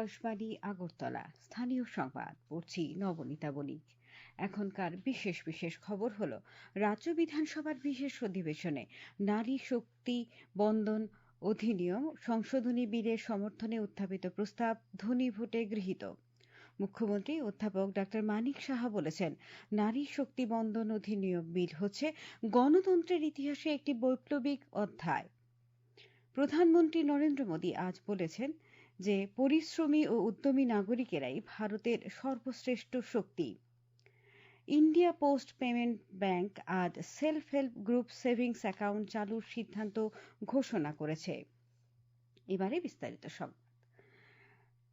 আকাশবাণী আগরতলা স্থানীয় সংবাদ পড়ছি নবনীতা বণিক। এখনকার বিশেষ বিশেষ খবর হলো রাজ্য বিধানসভার বিশেষ অধিবেশনে নারী শক্তি বন্দন অধিনিয়ম সংশোধনী বিলের সমর্থনে উত্থাপিত প্রস্তাব ধ্বনি ভোটে গৃহীত। মুখ্যমন্ত্রী অধ্যাপক ডক্টর মানিক সাহা বলেছেন, নারী শক্তি বন্দন অধিনিয়ম বিল হচ্ছে গণতন্ত্রের ইতিহাসে একটি বৈপ্লবিক অধ্যায়। প্রধানমন্ত্রী নরেন্দ্র মোদী আজ বলেছেন যে পরিশ্রমী ও উদ্যমী নাগরিকেরাই ভারতের সর্বশ্রেষ্ঠ শক্তি। ইন্ডিয়া পোস্ট পেমেন্ট ব্যাংক আজ self help group savings account চালুর সিদ্ধান্ত ঘোষণা করেছে। এবারে বিস্তারিত সংবাদ।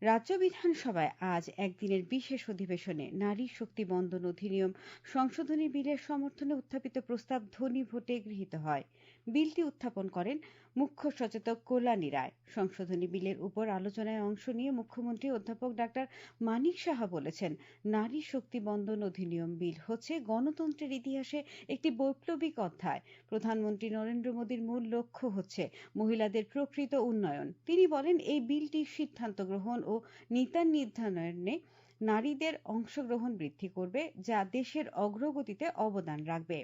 রাজ্য বিধানসভায় আজ একদিনের বিশেষ অধিবেশনে নারী শক্তি বন্দন অধিনিয়ম সংশোধনী বিলের সমর্থনে উত্থাপিত প্রস্তাব ধ্বনি ভোটে গৃহীত হয়। বিলটি উত্থাপন করেন মুখ্য সচেতক কল্যাণী রায়। সংশোধনী বিলের উপর আলোচনায় অংশ নিয়ে মুখ্যমন্ত্রী অধ্যাপক ডক্টর মানিক সাহা বলেছেন, নারী শক্তি বন্দন অধিনিয়ম বিল হচ্ছে গণতন্ত্রের ইতিহাসে একটি বৈপ্লবিক অধ্যায়। প্রধানমন্ত্রী নরেন্দ্র মোদীর মূল লক্ষ্য হচ্ছে মহিলাদের প্রকৃত উন্নয়ন। তিনি বলেন, এই বিলটি সিদ্ধান্ত গ্রহণ ও নীতি নির্ধারণে নারীদের অংশগ্রহণ বৃদ্ধি করবে, যা দেশের অগ্রগতিতে অবদান রাখবে।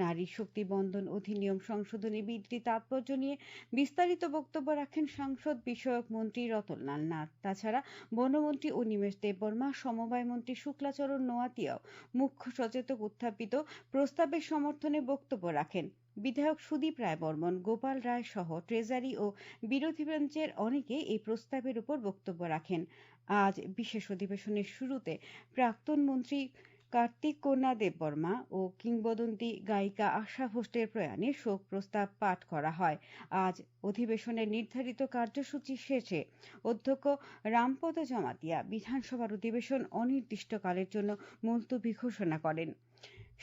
নারী শক্তি বন্দন অধিনিয়ম সংশোধনী বিলটির তাৎপর্য নিয়ে বিস্তারিত বক্তব্য রাখেন সাংসদ বিষয়ক মন্ত্রী রতনলাল নাথ। তাছাড়া বনমন্ত্রী অনিমেষ দেববর্মা, সমবায় মন্ত্রী শুক্লাচরণ নোয়াতিয়াও মুখ্য সচেতক উত্থাপিত প্রস্তাবের সমর্থনে বক্তব্য রাখেন। বিধায়ক সুদীপ রায় বর্মন, গোপাল রায় সহ ট্রেজারি ও বিরোধী বেঞ্চের অনেকে এই প্রস্তাবের উপর বক্তব্য রাখেন। আজ বিশেষ অধিবেশনের শুরুতে প্রাক্তন মন্ত্রী কার্তিক কন্যা দেববর্মা ও কিংবদন্তি গায়িকা আশা ভোসলের প্রয়াণে শোক প্রস্তাব পাঠ করা হয়। আজ অধিবেশনের নির্ধারিত কার্যসূচি শেষে অধ্যক্ষ রামপদ জমাতিয়া বিধানসভার অধিবেশন অনির্দিষ্টকালের জন্য মুলতবি ঘোষণা করেন।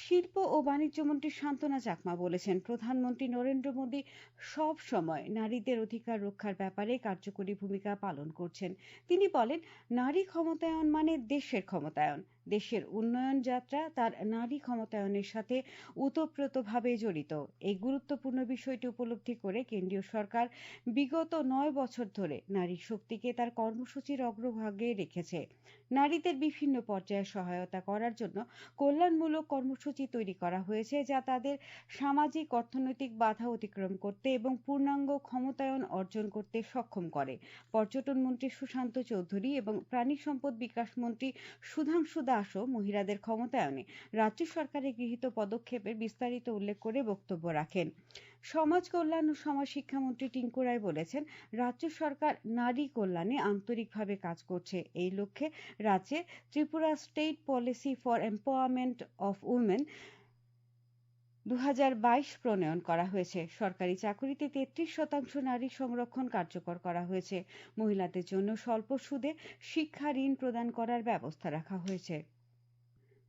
শিল্প ও বাণিজ্য মন্ত্রী শান্তনা চাকমা বলেছেন, প্রধানমন্ত্রী নরেন্দ্র মোদী সব সময় নারীদের অধিকার রক্ষার ব্যাপারে কার্যকরী ভূমিকা পালন করছেন। তিনি বলেন, নারী ক্ষমতায়ন মানে দেশের ক্ষমতায়ন। দেশের উন্নয়ন যাত্রা তার নারী ক্ষমতায়নের সাথে ওতপ্রোতভাবে জড়িত। এই গুরুত্বপূর্ণ বিষয়টি উপলব্ধি করে কেন্দ্রীয় সরকার বিগত 9 বছর ধরে নারী শক্তিকে তার কর্মসূচির অগ্রভাগে রেখেছে। নারীদের বিভিন্ন পর্যায়ে সহায়তা করার জন্য কল্যাণমূলক কর্মসূচি তৈরি করা হয়েছে, যা তাদের সামাজিক অর্থনৈতিক বাধা অতিক্রম করতে এবং পূর্ণাঙ্গ ক্ষমতায়ন অর্জন করতে সক্ষম করে। পর্যটন মন্ত্রী সুশান্ত চৌধুরী এবং প্রাণী সম্পদ বিকাশ মন্ত্রী সুধাংশু দাসও মহিলাদের ক্ষমতায়নে রাজ্য সরকারের গৃহীত পদক্ষেপের বিস্তারিত উল্লেখ করে বক্তব্য রাখেন। সমাজ কল্যাণ ও সমাজ শিক্ষামন্ত্রী টিঙ্কু রায় বলেছেন, রাজ্য সরকার নারী কল্যাণে আন্তরিকভাবে কাজ করছে। এই লক্ষ্যে রাজ্যে Tripura state policy for empowerment of women 2022 প্রণয়ন করা হয়েছে। সরকারি চাকুরিতে 33% নারী সংরক্ষণ কার্যকর করা হয়েছে। মহিলাদের জন্য স্বল্প সুদে শিক্ষা ঋণ প্রদান করার ব্যবস্থা রাখা হয়েছে।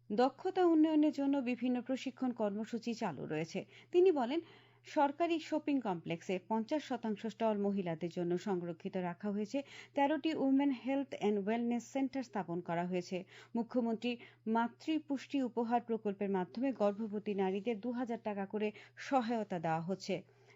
দক্ষতা উন্নয়নের জন্য বিভিন্ন প্রশিক্ষণ কর্মসূচি চালু রয়েছে। তিনি বলেন, সরকারি শপিং কমপ্লেক্সে 50% স্টল মহিলাদের জন্য সংরক্ষিত রাখা হয়েছে। 13টি women health and wellness centre স্থাপন করা হয়েছে। মুখ্যমন্ত্রী মাতৃপুষ্টি উপহার প্রকল্পের মাধ্যমে গর্ভবতী নারীদের 2000 টাকা করে সহায়তা দেওয়া হচ্ছে।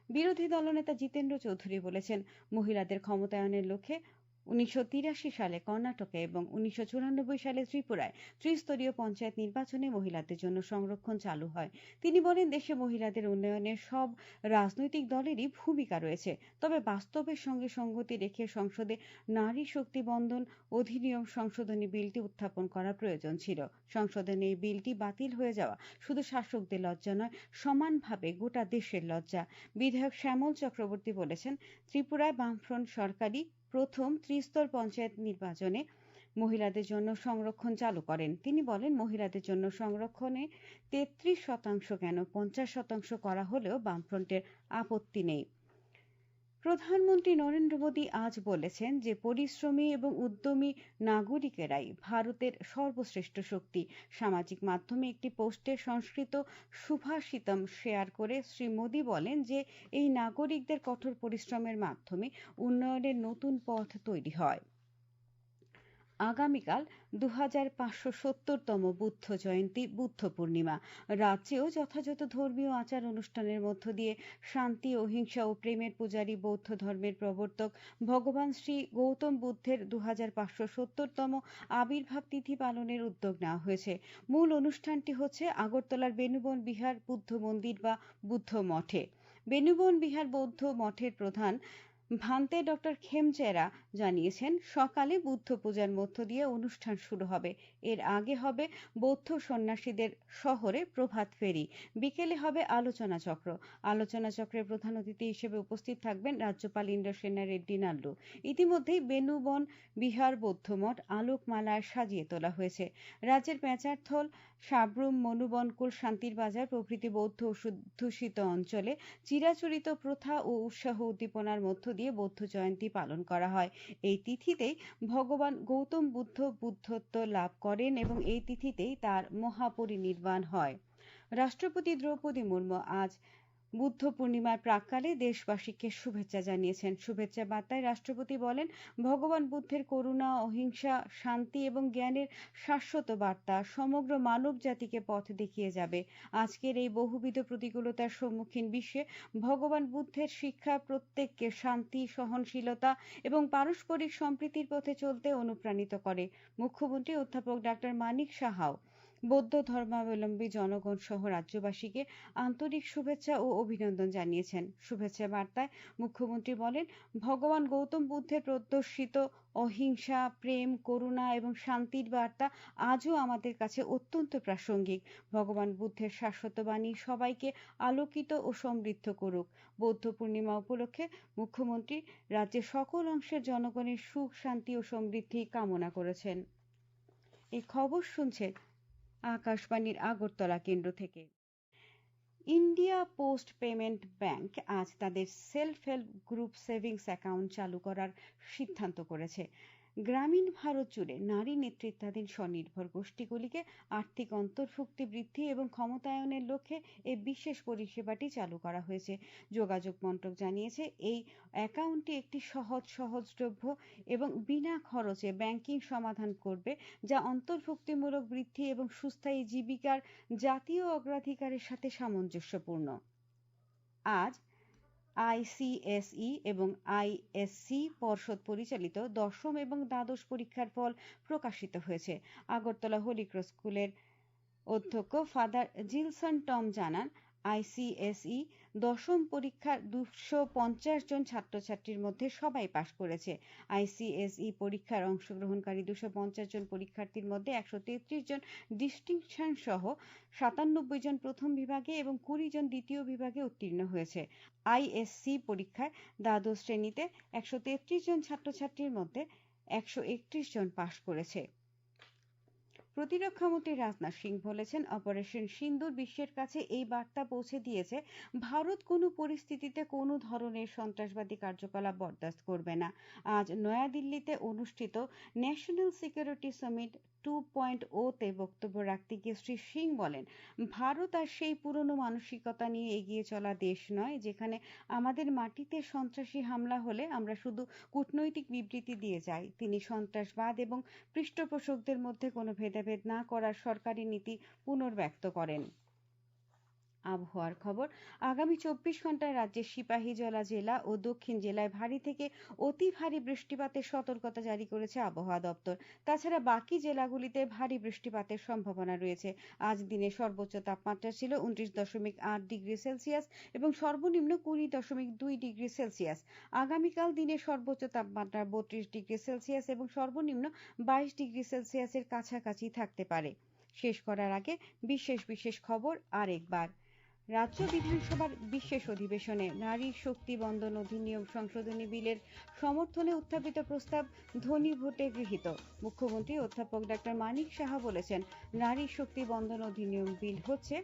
বিরোধী দলনেতা জিতেন্দ্র চৌধুরী বলেছেন, মহিলাদের ক্ষমতায়নের লক্ষ্যে 1983 সালে কর্ণাটকে এবং 1994 সালে ত্রিপুরায় ত্রিস্তরীয় পঞ্চায়েত নির্বাচনে মহিলাদের জন্য সংরক্ষণ চালু হয়। তিনি বলেন, দেশে মহিলাদের উন্নয়নে সব রাজনৈতিক দলেরই ভূমিকা রয়েছে, তবে বাস্তবের সঙ্গে সঙ্গতি রেখে সংসদে নারী শক্তি বন্দন অধিনিয়ম সংশোধনী বিলটি উত্থাপন করা প্রয়োজন ছিল। সংশোধনে এই বিলটি বাতিল হয়ে যাওয়া শুধু শাসকদের লজ্জা নয়, সমানভাবে গোটা দেশের লজ্জা। বিধায়ক শ্যামল চক্রবর্তী বলেছেন, ত্রিপুরায় বামফ্রন্ট সরকারই প্রথম ত্রিস্তর পঞ্চায়েত নির্বাচনে মহিলাদের জন্য সংরক্ষণ চালু করেন। তিনি বলেন, মহিলাদের জন্য সংরক্ষণে 33% কেন 50% করা হলেও বামফ্রন্টের আপত্তি নেই। প্রধানমন্ত্রী নরেন্দ্র মোদী আজ বলেছেন যে পরিশ্রমী এবং উদ্যমী নাগরিকেরাই ভারতের সর্বশ্রেষ্ঠ শক্তি। সামাজিক মাধ্যমে একটি পোস্টে সংস্কৃত সুভাষিতম শেয়ার করে শ্রী মোদী বলেন যে এই নাগরিকদের কঠোর পরিশ্রমের মাধ্যমে উন্নয়নের নতুন পথ তৈরি হয়। আগামীকাল 2570তম বুদ্ধ জয়ন্তী বুদ্ধ পূর্ণিমা। রাজ্যেও যথাযথ ধর্মীয় আচার অনুষ্ঠানের মধ্য দিয়ে শান্তি, অহিংসা ও প্রেমের পূজারী বৌদ্ধ ধর্মের প্রবর্তক ভগবান শ্রী গৌতম বুদ্ধের 2570তম আবির্ভাব তিথি পালনের উদ্যোগ নেওয়া হয়েছে। মূল অনুষ্ঠানটি হচ্ছে আগরতলার বেনুবন বিহার বুদ্ধ মন্দির বা বুদ্ধ মঠে। বেনুবন বিহার বৌদ্ধ মঠের প্রধান ভান্তে ডক্টর খেমচেরা জানিয়েছেন, সকালে বুদ্ধ পূজার মধ্য দিয়ে অনুষ্ঠান শুরু হবে। এর আগে হবে বৌদ্ধ সন্ন্যাসীদের শহরে প্রভাত ফেরি। বিকেলে হবে আলোচনা চক্র। আলোচনা চক্রের প্রধান অতিথি হিসেবে উপস্থিত থাকবেন রাজ্যপাল ইন্দ্রসেনা রেড্ডি নাল্লু। ইতিমধ্যেই বেনুবন বিহার বৌদ্ধ মঠ আলোকমালায় সাজিয়ে তোলা হয়েছে। রাজ্যের পেঁচারথল, সাব্রুম, মনুবনকুল, শান্তির বাজার প্রভৃতি বৌদ্ধ অধ্যুষিত অঞ্চলে চিরাচরিত প্রথা ও উৎসাহ উদ্দীপনার মধ্য দিয়ে বৌদ্ধ জয়ন্তী পালন করা হয়। এই তিথিতেই ভগবান গৌতম বুদ্ধ বুদ্ধত্ব লাভ করেন এবং এই তিথিতেই তার মহাপরিনির্বাণ হয়। রাষ্ট্রপতি দ্রৌপদী মুর্মু আজ বুদ্ধ পূর্ণিমার প্রাক্কালে দেশবাসীকে শুভেচ্ছা জানিয়েছেন। শুভেচ্ছা বার্তায় রাষ্ট্রপতি বলেন, ভগবান বুদ্ধের করুণা, অহিংসা, শান্তি এবং জ্ঞানের শাশ্বত বার্তা সমগ্র মানব জাতিকে পথ দেখিয়ে যাবে। আজকের এই বহুবিধ প্রতিকূলতার সম্মুখীন বিশ্বে ভগবান বুদ্ধের শিক্ষা প্রত্যেককে শান্তি, সহনশীলতা এবং পারস্পরিক সম্প্রীতির পথে চলতে অনুপ্রাণিত করে। মুখ্যমন্ত্রী অধ্যাপক ডাক্তার মানিক সাহাও বৌদ্ধ ধর্মাবলম্বী জনগণ সহ রাজ্যবাসীকে আন্তরিক শুভেচ্ছা ও অভিনন্দন জানিয়েছেন। শুভেচ্ছা বার্তায় মুখ্যমন্ত্রী বলেন, ভগবান গৌতম বুদ্ধের প্রদর্শিত অহিংসা, প্রেম, করুণা এবং শান্তির বার্তা আজও আমাদের কাছে অত্যন্ত প্রাসঙ্গিক। ভগবান বুদ্ধের শাশ্বত বাণী সবাইকে আলোকিত ও সমৃদ্ধ করুক। বৌদ্ধ পূর্ণিমা উপলক্ষে মুখ্যমন্ত্রী রাজ্যের সকল অংশের জনগণের সুখ, শান্তি ও সমৃদ্ধি কামনা করেছেন। এই খবর শুনছেন আকাশবাণীর আগরতলা কেন্দ্র থেকে। ইন্ডিয়া পোস্ট পেমেন্ট ব্যাংক আজ তাদের self help group savings account চালু করার সিদ্ধান্ত করেছে। গ্রামীণ ভারত জুড়ে নারী নেতৃত্বাধীন স্বনির্ভর গোষ্ঠীগুলিকে আর্থিক অন্তর্ভুক্তি বৃদ্ধি এবং ক্ষমতায়নের লক্ষ্যে এই বিশেষ পরিষেবাটি চালু করা হয়েছে। যোগাযোগ মন্ত্রক জানিয়েছে, এই অ্যাকাউন্টটি একটি সহজলভ্য এবং বিনা খরচে ব্যাংকিং সমাধান করবে, যা অন্তর্ভুক্তিমূলক বৃদ্ধি এবং সুস্থায়ী জীবিকার জাতীয় অগ্রাধিকারের সাথে সামঞ্জস্যপূর্ণ। আজ আইসিএসই এবং আইএসসি পর্ষদ পরিচালিত দশম এবং দ্বাদশ পরীক্ষার ফল প্রকাশিত হয়েছে। আগরতলা হোলি ক্রস স্কুলের অধ্যক্ষ ফাদার জিলসন টম জানান, আইসিএসই দশম পরীক্ষার 250 জন ছাত্রছাত্রীর মধ্যে সবাই পাশ করেছে। আইসিএসই পরীক্ষার অংশগ্রহণকারী 250 জন পরীক্ষার্থীর মধ্যে 133 জন ডিস্টিংশন সহ 97 জন প্রথম বিভাগে এবং 20 জন দ্বিতীয় বিভাগে উত্তীর্ণ হয়েছে। আইএসসি পরীক্ষায় দ্বাদশ শ্রেণীতে 133 জন ছাত্রছাত্রীর মধ্যে 131 জন পাশ করেছে। প্রতিরক্ষামন্ত্রী রাজনাথ সিং বলেছেন, অপারেশন সিন্দুর বিশ্বের কাছে এই বার্তা পৌঁছে দিয়েছে, ভারত কোনো পরিস্থিতিতে কোনো ধরনের সন্ত্রাসবাদী কার্যকলাপ বরদাস্ত করবে না। আজ নয়াদিল্লিতে অনুষ্ঠিত ন্যাশনাল সিকিউরিটি সামিট 2.0-তে বক্তব্য রাখতে গিয়ে শ্রী সিং বলেন, ভারত আর সেই পুরনো মানসিকতা নিয়ে এগিয়ে চলা দেশ নয়, যেখানে আমাদের মাটিতে সন্ত্রাসী হামলা হলে আমরা শুধু কূটনৈতিক বিবৃতি দিয়ে যাই। তিনি সন্ত্রাসবাদ এবং পৃষ্ঠপোষকদের মধ্যে কোনো ভেদাভেদ না করার সরকারি নীতি পুনর্ব্যক্ত করেন। আবহাওয়ার খবর, আগামী 24 ঘন্টায় রাজ্যের সিপাহীজলা জেলা ও দক্ষিণ জেলায় ভারী থেকে অতি ভারী বৃষ্টিপাতের সতর্কতা জারি করেছে আবহাওয়া দপ্তর। তাছাড়া বাকি জেলাগুলিতে ভারী বৃষ্টিপাতের সম্ভাবনা রয়েছে। আজ দিনে সর্বোচ্চ তাপমাত্রা ছিল 29.8 ডিগ্রি সেলসিয়াস এবং সর্বনিম্ন 20.2 ডিগ্রি সেলসিয়াস। আগামীকাল দিনে সর্বোচ্চ তাপমাত্রা 32 ডিগ্রি সেলসিয়াস এবং সর্বনিম্ন 22 ডিগ্রি সেলসিয়াসের কাছাকাছি থাকতে পারে। শেষ করার আগে বিশেষ খবর আরেকবার। রাজ্য বিধানসভার বিশেষ অধিবেশনে নারী শক্তি বন্দন অধিনিয়ম সংশোধনী বিলের সমর্থনে উত্থাপিত প্রস্তাব ধ্বনি ভোটে গৃহীত। মুখ্যমন্ত্রী অধ্যাপক ডাক্তার মানিক সাহা বলেছেন, নারী শক্তি বন্দন অধিনিয়ম বিল হচ্ছে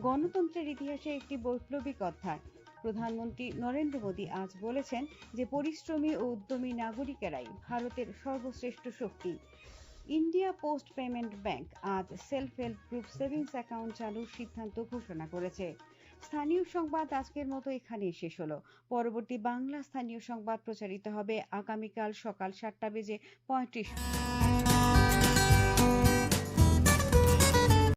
গণতন্ত্রের ইতিহাসে একটি বৈপ্লবিক অধ্যায়। প্রধানমন্ত্রী নরেন্দ্র মোদী আজ বলেছেন যে পরিশ্রমী ও উদ্যমী নাগরিকেরাই ভারতের সর্বশ্রেষ্ঠ শক্তি। ইন্ডিয়া পোস্ট পেমেন্ট ব্যাংক আজ self help group savings account চালুর সিদ্ধান্ত ঘোষণা করেছে। স্থানীয় সংবাদ আজকের মতো এখানেই শেষ হলো। পরবর্তী বাংলা স্থানীয় সংবাদ প্রচারিত হবে আগামীকাল সকাল 7:35